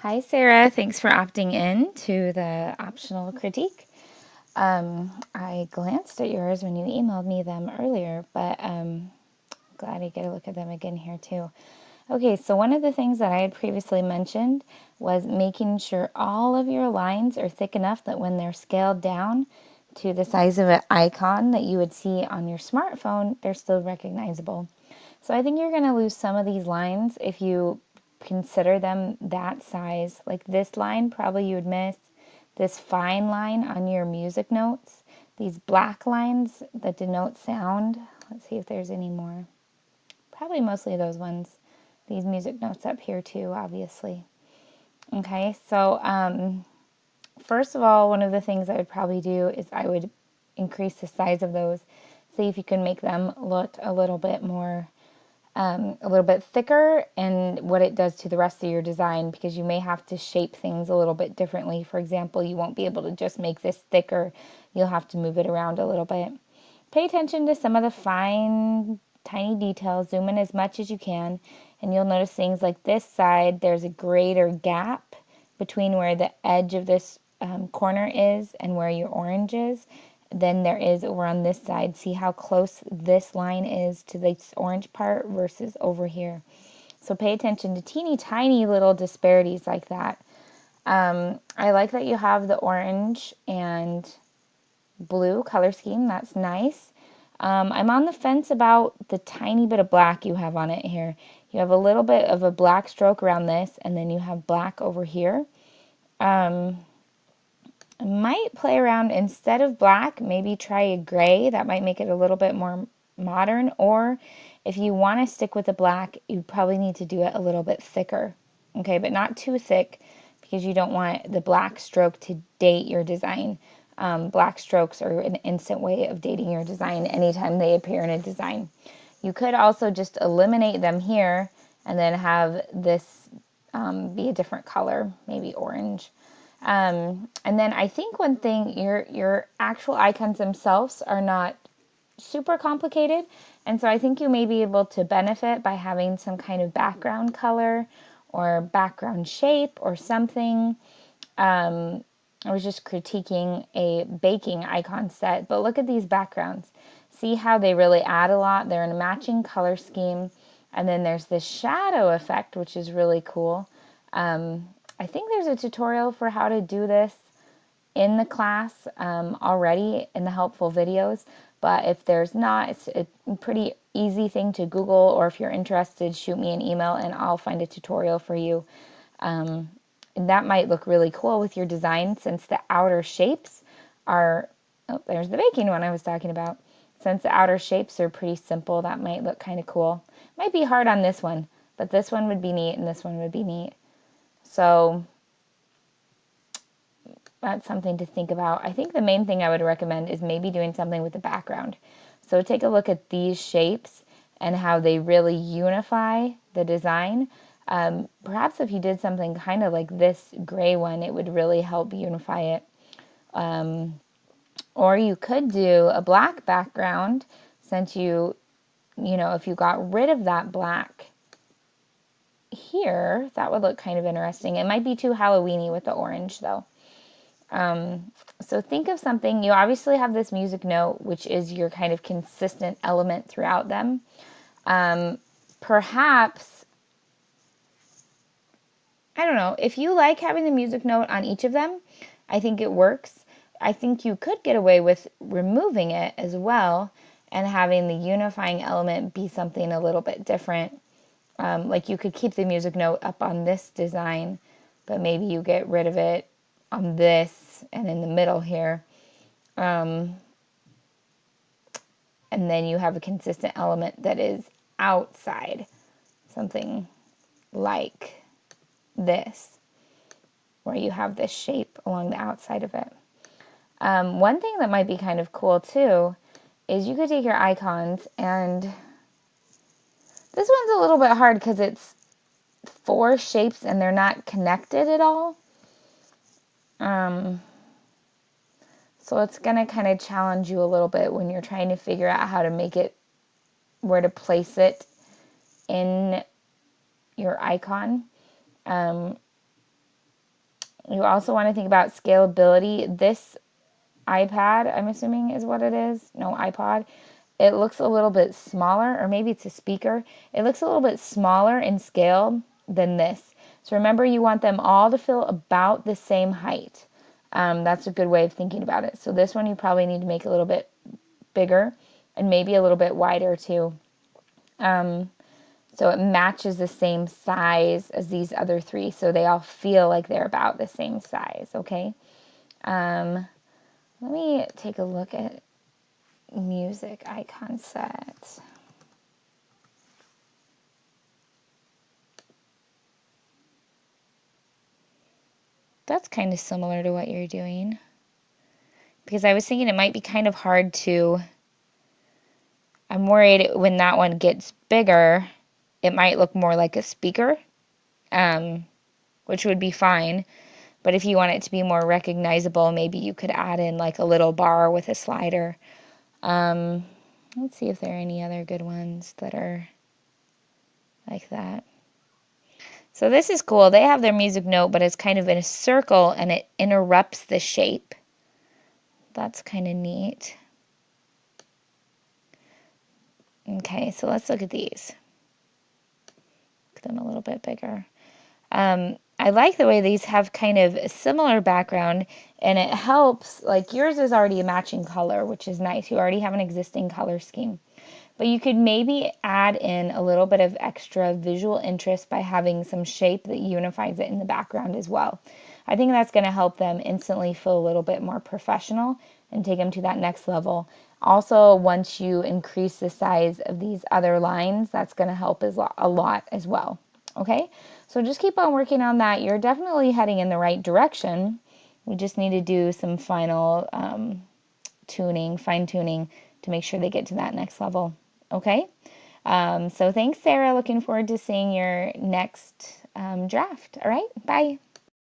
Hi, Sarah. Thanks for opting in to the optional critique. I glanced at yours when you emailed me them earlier, but glad to get a look at them again here too. Okay, so one of the things that I had previously mentioned was making sure all of your lines are thick enough that when they're scaled down to the size of an icon that you would see on your smartphone, they're still recognizable. So I think you're going to lose some of these lines if you consider them that size. Like this line, probably you would miss this fine line on your music notes. These black lines that denote sound. Let's see if there's any more. Probably mostly those ones. These music notes up here too, obviously. Okay, so first of all, one of the things I would probably do is I would increase the size of those. See if you can make them look a little bit more a little bit thicker and what it does to the rest of your design, because you may have to shape things a little bit differently. For example, you won't be able to just make this thicker. You'll have to move it around a little bit. Pay attention to some of the fine, tiny details. Zoom in as much as you can, and you'll notice things like this side, there's a greater gap between where the edge of this corner is and where your orange is than there is over on this side. See how close this line is to this orange part versus over here. So pay attention to teeny tiny little disparities like that. I like that you have the orange and blue color scheme. That's nice. I'm on the fence about the tiny bit of black you have on it here. You have a little bit of a black stroke around this, and then you have black over here. I might play around, instead of black, maybe try a gray. That might make it a little bit more modern. Or if you want to stick with the black, you probably need to do it a little bit thicker. Okay, but not too thick, because you don't want the black stroke to date your design. Black strokes are an instant way of dating your design anytime they appear in a design. You could also just eliminate them here and then have this be a different color, maybe orange. And then I think one thing, your actual icons themselves are not super complicated, and so I think you may be able to benefit by having some kind of background color or background shape or something. I was just critiquing a baking icon set, but look at these backgrounds. See how they really add a lot? They're in a matching color scheme, and then there's this shadow effect, which is really cool. I think there's a tutorial for how to do this in the class already in the helpful videos, but if there's not, it's a pretty easy thing to Google, or if you're interested, shoot me an email and I'll find a tutorial for you. And that might look really cool with your design, since the outer shapes are, oh, there's the baking one I was talking about. Since the outer shapes are pretty simple, that might look kind of cool. Might be hard on this one, but this one would be neat and this one would be neat. So that's something to think about. I think the main thing I would recommend is maybe doing something with the background. So take a look at these shapes and how they really unify the design. Perhaps if you did something kind of like this gray one, it would really help unify it. Or you could do a black background, since if you got rid of that black here, that would look kind of interesting. It might be too Halloweeny with the orange though. So think of something. You obviously have this music note, which is your kind of consistent element throughout them. Perhaps, I don't know, if you like having the music note on each of them, I think it works. I think you could get away with removing it as well and having the unifying element be something a little bit different. Like you could keep the music note up on this design, but maybe you get rid of it on this and in the middle here. And then you have a consistent element that is outside, something like this, where you have this shape along the outside of it. One thing that might be kind of cool too is you could take your icons, and this one's a little bit hard because it's 4 shapes and they're not connected at all. So it's going to kind of challenge you a little bit when you're trying to figure out how to make it, where to place it in your icon. You also want to think about scalability. This iPad, I'm assuming is what it is. No, iPod. It looks a little bit smaller, or maybe it's a speaker. It looks a little bit smaller in scale than this. So remember, you want them all to feel about the same height. That's a good way of thinking about it. So this one you probably need to make a little bit bigger and maybe a little bit wider too. So it matches the same size as these other three. So they all feel like they're about the same size, okay? Let me take a look at music icon set. That's kind of similar to what you're doing. Because I was thinking it might be kind of hard to, I'm worried when that one gets bigger, it might look more like a speaker, which would be fine. But if you want it to be more recognizable, maybe you could add in like a little bar with a slider. Let's see if there are any other good ones that are like that. So this is cool. They have their music note, but it's kind of in a circle and it interrupts the shape. That's kind of neat. Okay, so let's look at these. Make them a little bit bigger. I like the way these have kind of a similar background, and it helps, like yours is already a matching color, which is nice. You already have an existing color scheme. But you could maybe add in a little bit of extra visual interest by having some shape that unifies it in the background as well. I think that's going to help them instantly feel a little bit more professional and take them to that next level. Also, once you increase the size of these other lines, that's going to help a lot as well. Okay, so just keep on working on that. You're definitely heading in the right direction. We just need to do some final fine tuning to make sure they get to that next level. Okay, so thanks, Sarah. Looking forward to seeing your next draft. All right, bye.